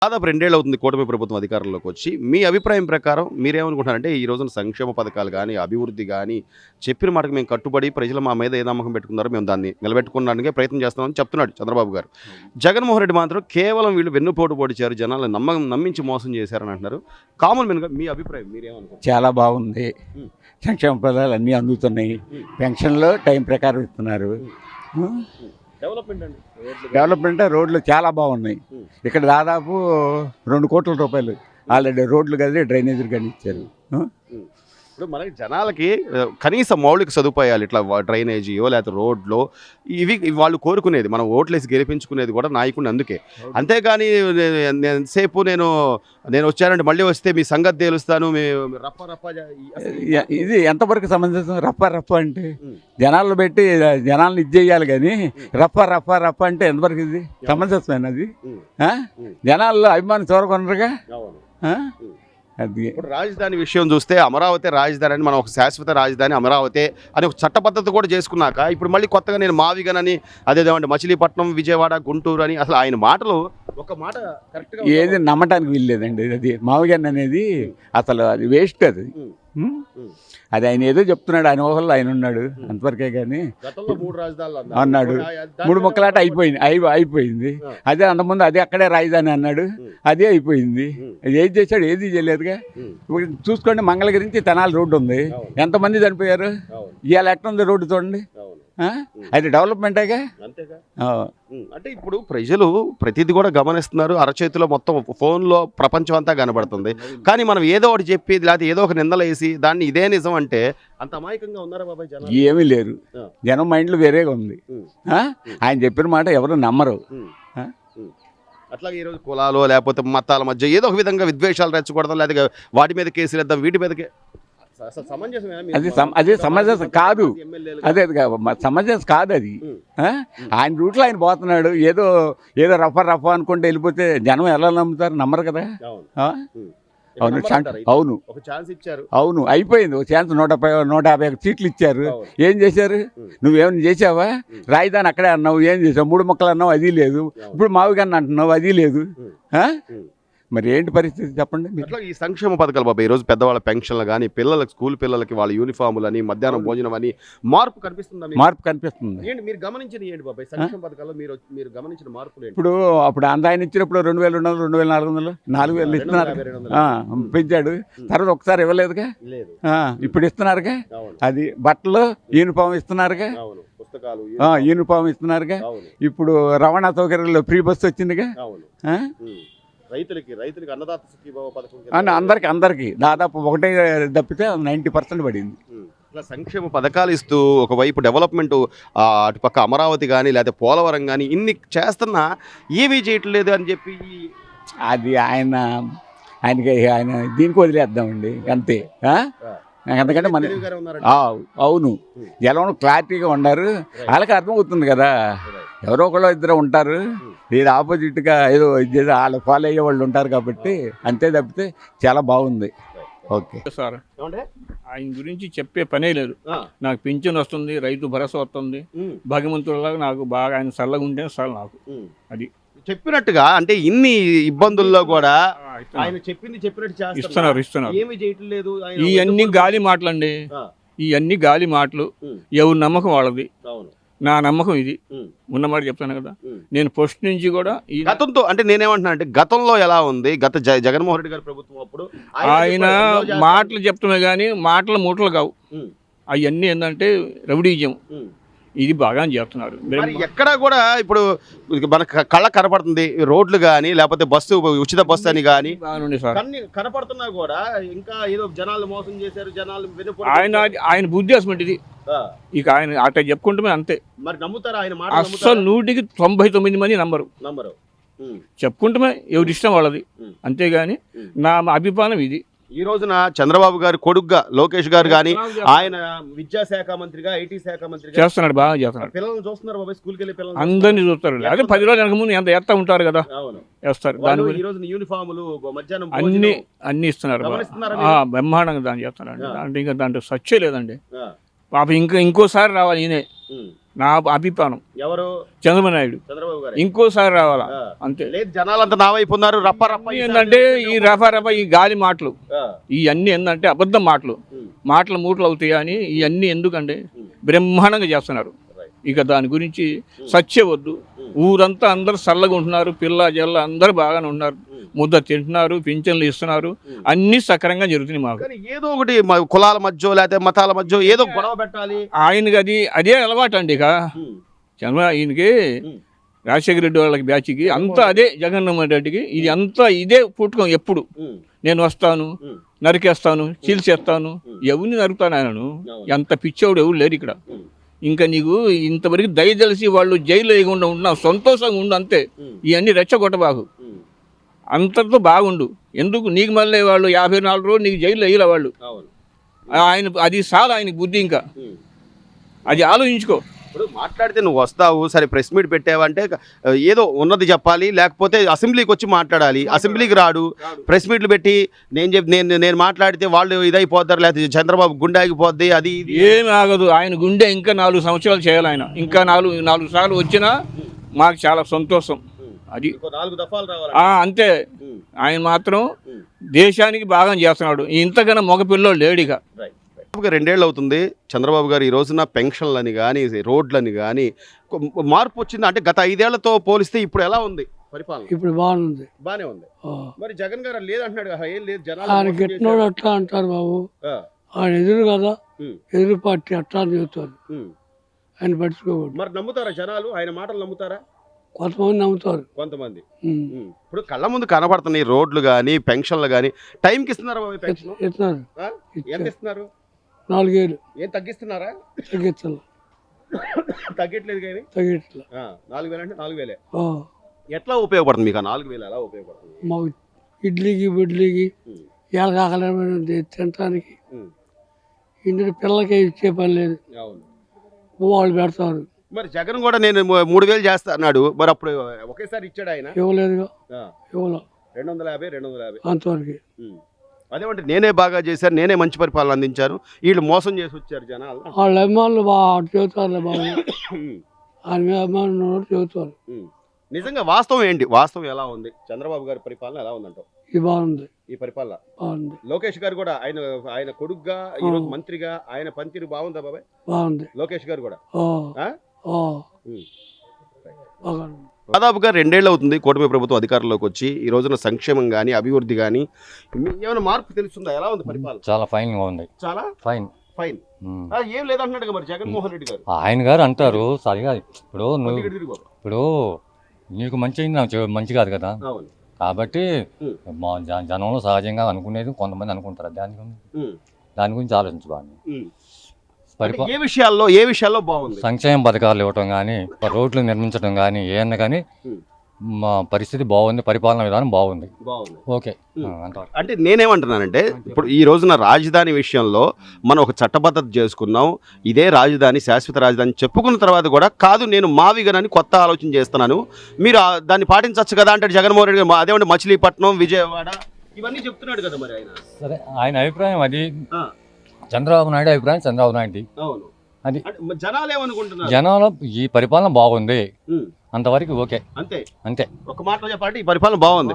దాదాపు 2 ఏళ్ళు అవుతుంది కూటమి ప్రభుత్వం అధికారంలోకి వచ్చి. మీ అభిప్రాయం ప్రకారం మీరేమనుకుంటున్నారంటే ఈ రోజున సంక్షేమ పథకాలు గానీ, అభివృద్ధి గానీ, చెప్పిన మాటకు మేము కట్టుబడి ప్రజలు మా మీద ఏ నమ్మకం పెట్టుకున్నారో మేము దాన్ని నిలబెట్టుకోవడానికే ప్రయత్నం చేస్తామని చెప్తున్నాడు చంద్రబాబు గారు. జగన్మోహన్ రెడ్డి మాత్రం కేవలం వీళ్ళు వెన్నుపోటు పొడిచారు, జనాలను నమ్మించి మోసం చేశారని అంటున్నారు. కామన్ మెన్‌గా మీ అభిప్రాయం మీరేమనుకుంటున్నారు? చాలా బాగుంది. సంక్షేమ పథకాలు అన్నీ అందుతున్నాయి. పెన్షన్లు టైం ప్రకారం ఇస్తున్నారు. డెవలప్మెంట్ రోడ్లు చాలా బాగున్నాయి. ఇక్కడ దాదాపు 2 కోట్ల రూపాయలు ఆల్రెడీ రోడ్లు కానీ డ్రైనేజీలు కానీ ఇచ్చారు. ఇప్పుడు మనకి జనాలకి కనీస మౌలిక సదుపాయాలు ఇట్లా డ్రైనేజీయో లేకపోతే రోడ్లో ఇవి వాళ్ళు కోరుకునేది, మనం ఓట్లేసి గెలిపించుకునేది కూడా నాయకుడిని అందుకే. అంతేగాని ఎంతసేపు నేను వచ్చానంటే మళ్ళీ వస్తే మీ సంగతి తేలుస్తాను, రప్ప రప్ప ఇది ఎంతవరకు సమంజసం? రప్ప అంటే జనాలు పెట్టి జనాలను ఇది చేయాలి కానీ రప్ప అంటే ఎంతవరకు ఇది సమంజసమైనది? జనాల్లో అభిమానం చూరకొనరుగా. అది ఇప్పుడు రాజధాని విషయం చూస్తే అమరావతి రాజధాని అని మనం ఒక శాశ్వత రాజధాని అమరావతి అని ఒక చట్టబద్ధత కూడా చేసుకున్నాక ఇప్పుడు మళ్ళీ కొత్తగా నేను మావిగనని అదేదేమంటే మచిలీపట్నం, విజయవాడ, గుంటూరు అని అసలు ఆయన మాటలు ఒక మాట కరెక్ట్గా ఏది నమ్మటానికి వీల్లేదండి. అది మావిగన్ అనేది అసలు అది వేస్ట్. అది ఆయన ఏదో చెప్తున్నాడు, ఆయన ఊహల్లో ఆయన ఉన్నాడు అంతవరకే. కానీ గతంలో 3 రాజధానులు అన్నాడు, 3 ముక్కలాట అయిపోయింది. అదే అంతకుముందు అదే అక్కడే రాజధాని అన్నాడు, అదే అయిపోయింది. ఏది చేశాడు? ఏది చేయలేదుగా. చూసుకోండి, మంగళగిరి నుంచి తెనాలి రోడ్డు ఉంది, ఎంతమంది చనిపోయారు. ఇవాళ ఎట్లుంది రోడ్డు చూడండి. అది డెవలప్మెంటేగా. అంతేగా. అంటే ఇప్పుడు ప్రజలు ప్రతిదీ కూడా గమనిస్తున్నారు. అరచేతిలో మొత్తం ఫోన్లో ప్రపంచం అంతా కనబడుతుంది. కానీ మనం ఏదో ఒకటి చెప్పి లేకపోతే ఏదో ఒక నిందలు వేసి దాన్ని ఇదే నిజం అంటే అంత అమాయకంగా ఉన్నారా బాబాయ్ జనం? ఏమీ లేరు. జనం మైండ్లో వేరేగా ఉంది. ఆయన చెప్పిన మాట ఎవరు నమ్మరు. అట్లాగే ఈరోజు కులాలు లేకపోతే మతాల మధ్య ఏదో ఒక విధంగా విద్వేషాలు రెచ్చగొడదాం, లేదా వాటి మీద కేసులు వేద్దాం, వీటి మీదకి అది సమంజసం కాదు. అదే సమంజసం కాదు అది. ఆయన రూట్లో ఆయన పోతున్నాడు. ఏదో రఫ అనుకుంటే వెళ్ళిపోతే జనం ఎలా నమ్ముతారు? నమ్మరు కదా. అవును అయిపోయింది. ఒక ఛాన్స్ 150 సీట్లు ఇచ్చారు. ఏం చేశారు? నువ్వేమైనా చేసావా? రాజధాని అక్కడే అన్నావు, ఏం చేసావు? 3 ముక్కలు అన్నావు, అది లేదు. ఇప్పుడు మావిగన్న అంటున్నావు, అది లేదు. మరి ఏంటి పరిస్థితి చెప్పండి. అట్లా ఈ సంక్షేమ పథకాలు బాబా ఈరోజు పెద్దవాళ్ళ పెన్షన్లు కానీ, పిల్లలకు స్కూల్ పిల్లలకి వాళ్ళ యూనిఫాములు అని, మధ్యాహ్నం భోజనం అని మార్పు కనిపిస్తుంది. ఏంటి మీరు గమనించిన ఏంటి బాబాయ్ సంక్షేమ పథకాల్లో మీరు గమనించిన మార్పులు? అప్పుడు ఆయన ఇచ్చినప్పుడు 2200, 2400, 4000 ఇస్తున్నారు, పెంచాడు. తర్వాత ఒకసారి ఇవ్వలేదుగా, ఇప్పుడు ఇస్తున్నారుగా. అది బట్టలు యూనిఫామ్ ఇస్తున్నారుగా, యూనిఫామ్ ఇస్తున్నారుగా. ఇప్పుడు రవాణా సౌకర్యాల్లో ఫ్రీ బస్సు వచ్చిందిగా. రైతులకి అన్నదాత సుఖీభావ పథకం అందరికి దాదాపు ఒకటే తప్పితే 90% పడింది. ఇట్లా సంక్షేమ పథకాలు ఇస్తూ ఒకవైపు డెవలప్మెంట్ అటుపక్క అమరావతి కానీ లేకపోతే పోలవరం కానీ ఇన్ని చేస్తున్నా ఏమీ చేయట్లేదు అని చెప్పి అది ఆయన దీనికి వదిలేద్దామండి అంతే. ఎందుకంటే మన అవును జనం క్లారిటీగా ఉన్నారు, వాళ్ళకి అర్థమవుతుంది కదా. ఎవరో ఒకళ్ళు ఇద్దరు ఉంటారు, ఇది ఆపోజిట్గా ఏదో వాళ్ళు ఫాలో అయ్యే వాళ్ళు ఉంటారు కాబట్టి అంతే తప్పితే చాలా బాగుంది. ఓకే సార్, ఆయన గురించి చెప్పే పనే లేదు. నాకు పింఛన్ వస్తుంది, రైతు భరోసా వస్తుంది, భగవంతుడిలాగా నాకు బాగా ఆయన చల్లగా ఉంటే చాలు నాకు. అది చెప్పినట్టుగా అంటే ఇన్ని ఇబ్బందుల్లో కూడా ఆయన చెప్పినట్టు ఇస్తున్నారు. ఇవన్నీ గాలి మాటలండి, ఇవన్నీ గాలి మాటలు. ఎవరి నమ్మకం వాళ్ళది, నా నమ్మకం ఇది. ఉన్నమాట చెప్తాను కదా. నేను ఫస్ట్ నుంచి కూడా గతంతో అంటే నేనేమంటున్నా అంటే గతంలో ఎలా ఉంది జగన్మోహన్ రెడ్డి గారి ప్రభుత్వం అప్పుడు ఆయన మాటలు చెప్తామే కానీ మాటలు మూటలు కావు. అవన్నీ ఏంటంటే రౌడీజం. ఇది బాగా చేస్తున్నారు. ఎక్కడా కూడా ఇప్పుడు మన కళ్ళ కనపడుతుంది రోడ్లు కానీ లేకపోతే బస్సు ఉచిత బస్సు అని కానీ కనపడుతున్నా కూడా ఇంకా ఏదో జనాలు మోసం చేశారు, జనాలు ఆయన బుద్ధి అసలు ఇది. ఇక ఆయన అట్లా చెప్పుకుంటే అంతే. మరి నమ్ముతారా ఆయన మాట? అసలు 100కి 99 మంది నమ్మరు. చెప్పుకుంటే ఎవరి ఇష్టం వాళ్ళది, అంతేగాని నా అభిప్రాయం ఇది. ఈ రోజున చంద్రబాబు గారు కొడుగ్గా లోకేష్ గారు కానీ ఆయన విద్యాశాఖ మంత్రిగా, ఐటీ శాఖ మంత్రిగా చేస్తున్నాడు, బాగా చేస్తున్నాడు. పిల్లల్ని చూస్తున్నారు బాబాయ్, స్కూల్కి వెళ్ళి పిల్లలు అందరినీ చూస్తారు. అదే 10 రోజుల వెనక ముందు ఎంత ఎత్తా ఉంటారు కదా, వేస్తారు. ఈ రోజున యూనిఫాములు, మధ్యాహ్నం అన్ని ఇస్తున్నారు, బ్రహ్మాండంగా దాన్ని చేస్తున్నాడు. అంటే ఇంకా దాంట్లో సచ్చే లేదండి పాప. ఇంకోసారి రావాలి ఈయనే. నా అభిప్రాయం. ఎవరు? చంద్రబాబు నాయుడు చంద్రబాబు గారు. ఇంకోసారి రావాలా అంతే. లేదు, జనాలంతా నా వైపు ఉన్నారు, రప్ప రప్ప ఏంటంటే ఈ రఫా ఈ గాలి మాటలు ఇవన్నీ ఏంటంటే అబద్ధం మాటలు మూటలు అవుతాయి అని ఇవన్నీ ఎందుకంటే బ్రహ్మాండంగా చేస్తున్నారు. ఇక దాని గురించి సత్యవద్దు. ఊరంతా అందరూ చల్లగా ఉంటున్నారు, పిల్ల జల్ల అందరూ బాగానే ఉన్నారు, ముద్ద తింటున్నారు, పింఛన్లు ఇస్తున్నారు, అన్ని సక్రంగా జరుగుతున్నాయి. మాకు ఏదో ఒకటి కులాల మధ్య లేకపోతే మతాల మధ్య ఏదో గొడవ పెట్టాలి. ఆయనకి అదే అలవాటు అండి. ఇక చంద్రబాబు ఈయనకి రాజశేఖర రెడ్డి వాళ్ళకి బ్యాచ్కి అంతా అదే, జగన్మోహన్ రెడ్డికి ఇది అంతా ఇదే పుట్టుకం. ఎప్పుడు నేను వస్తాను, నరికేస్తాను, చీల్చేస్తాను, ఎవరిని నరుకుతాను ఆయనను. ఎంత పిచ్చోడు ఎవరు లేరు ఇక్కడ. ఇంకా నీకు ఇంతవరకు దయదలిసి వాళ్ళు జైలు వేయకుండా ఉంటున్నావు, సంతోషంగా ఉండు అంతే. ఇవన్నీ రెచ్చగొట్టబాకు, అంతటితో బాగుండు. ఎందుకు నీకు మళ్ళీ వాళ్ళు 54 రోజులు నీకు జైల్లో వేయాల వాళ్ళు. ఆయన అది చాలా ఆయనకి బుద్ధి, ఇంకా అది ఆలోచించుకో. ఇప్పుడు మాట్లాడితే నువ్వు వస్తావు, సరే ప్రెస్ మీట్ పెట్టావంటే ఏదో ఉన్నది చెప్పాలి, లేకపోతే అసెంబ్లీకి వచ్చి మాట్లాడాలి. అసెంబ్లీకి రాడు, ప్రెస్ మీట్లు పెట్టి నేను మాట్లాడితే వాళ్ళు ఇదైపోతారు, లేకపోతే చంద్రబాబు గుండె ఆగిపోద్ది, అది ఏమి ఆగదు. ఆయన గుండె ఇంకా 4 సంవత్సరాలు చేయాలి. ఆయన ఇంకా 4 సార్లు వచ్చినా మాకు చాలా సంతోషం. అది 4 దఫాలు రావాలి అంతే. ఆయన మాత్రం దేశానికి బాగా చేస్తున్నాడు. ఇంతకన్నా మగ పిల్లోడు లేడిగా. 2 ఏళ్ళు అవుతుంది చంద్రబాబు గారు ఈ రోజున పెన్షన్లని కానీ రోడ్లని కానీ మార్పు వచ్చింది అంటే గత 5 ఏళ్లతో పోలిస్తే ఇప్పుడు ఎలా ఉంది పరిపాలన? ఇప్పుడు బాగుంది, బానే ఉంది. మరి జగన్ గారు లేదంటున్నాడు కదా, ఏం లేదు, ఆయన గెట్టినోడు అట్లా అంటారు బాబు. ఆయన ఎదురు కదా, ఎదురు పార్టీ అట్లా అని చెబుతారు, ఆయన పట్టించుకోకూడదు. మరి నమ్ముతారా జనాలు ఆయన మాటలు? నమ్ముతారా? కొంతమంది నమ్ముతారు, కొంతమంది. ఇప్పుడు కళ్ళ ముందు కనపడుతున్నాయి రోడ్లు కానీ పెన్షన్లు కానీ. టైంకి ఇస్తున్నారా బాబు పెన్షన్? ఇస్తున్నారు. ఎంత ఇస్తున్నారు? 4 ఏళ్ళు. ఏం తగ్గిస్తున్నారా? తగ్గించాలి, తగ్గట్లేదు కానీ తగ్గించలే. 4,000 అంటే 4,000. ఎట్లా ఉపయోగపడుతుంది మీకు? 4,000 ఎలా ఉపయోగపడుతుంది? మాకు ఇడ్లీకి బిడ్లీకి ఎలాగలమైనది తినటానికి. ఇంటి పిల్లలకి ఇచ్చే పని లేదు, వాళ్ళు పెడతారు. మరి జగన్ కూడా నేను 3,000 చేస్తా అన్నాడు, మరి అప్పుడు ఒకేసారి ఇచ్చాడు ఆయన? ఇవ్వలేదుగా, ఇవ్వలే. 250 అంతవరకు. అదేమంటే నేనే బాగా చేశాను, నేనే మంచి పరిపాలన అందించాను, వీళ్ళు మోసం చేసి వచ్చారు జనాలు. వాళ్ళ అభిమానులు బాగా చెబుతారు బాబు, ఆయన మీద అభిమానులు చెబుతారు. నిజంగా వాస్తవం ఏంటి? వాస్తవం ఎలా ఉంది? చంద్రబాబు గారి పరిపాలన ఎలా ఉందంటావు? ఇది బాగుంది, ఈ పరిపాలన బాగుంది. లోకేష్ గారు కూడా ఆయన కొడుకుగా ఈరోజు మంత్రిగా ఆయన పనితీరు బాగుందా బాబాయ్? బాగుంది. లోకేష్ గారు కూడా దాదాపుగా 2 ఏళ్ళు అవుతుంది కూటమి ప్రభుత్వం అధికారంలోకి వచ్చి. ఈ రోజున సంక్షేమం కానీ అభివృద్ధి కానీ ఏమైనా మార్పు తెలుస్తుందా? ఎలా ఉంది పరిపాలన? చాలా ఫైన్ గా ఉంది. చాలా ఫైన్. ఏం లేదంటున్నాడు మరి జగన్మోహన్ రెడ్డి గారు. ఆయన గారు అంటారు సరిగా. ఇప్పుడు నీకు మంచి అయింది, నాకు మంచి కాదు కదా. కాబట్టి జనంలో సహజంగా అనుకునేది కొంతమంది అనుకుంటారు. దాని గురించి ఆలోచించాలి. ఏ విషయాల్లో బాగుంది? సంక్షేమ పథకాలు ఇవ్వటం కానీ, రోడ్లు నిర్మించడం కానీ, ఏమన్నా కానీ మా పరిస్థితి బాగుంది, పరిపాలన విధానం బాగుంది. ఓకే. అంటే నేనేమంటున్నానంటే ఇప్పుడు ఈ రోజున రాజధాని విషయంలో మనం ఒక చట్టబద్ధత చేసుకున్నాం, ఇదే రాజధాని శాశ్వత రాజధాని చెప్పుకున్న తర్వాత కూడా కాదు నేను మావిగనని కొత్త ఆలోచన చేస్తున్నాను, మీరు దాన్ని పాటించవచ్చు కదా అంటాడు జగన్మోహన్ రెడ్డి గారు. అదేమంటే మచిలీపట్నం, విజయవాడ ఇవన్నీ చెప్తున్నాడు కదా మరి ఆయన. సరే, ఆయన అభిప్రాయం అది. చంద్రబాబు నాయుడు అభిప్రాయం చంద్రబాబు నాయుడు. అవును, అది జనాలు ఏమనుకుంటున్నారు? జనాలు ఈ పరిపాలన బాగుంది అంతవరకు ఓకే, అంతే. అంతే. ఒక మాటలో చెప్పాలంటే ఈ పరిపాలన బాగుంది.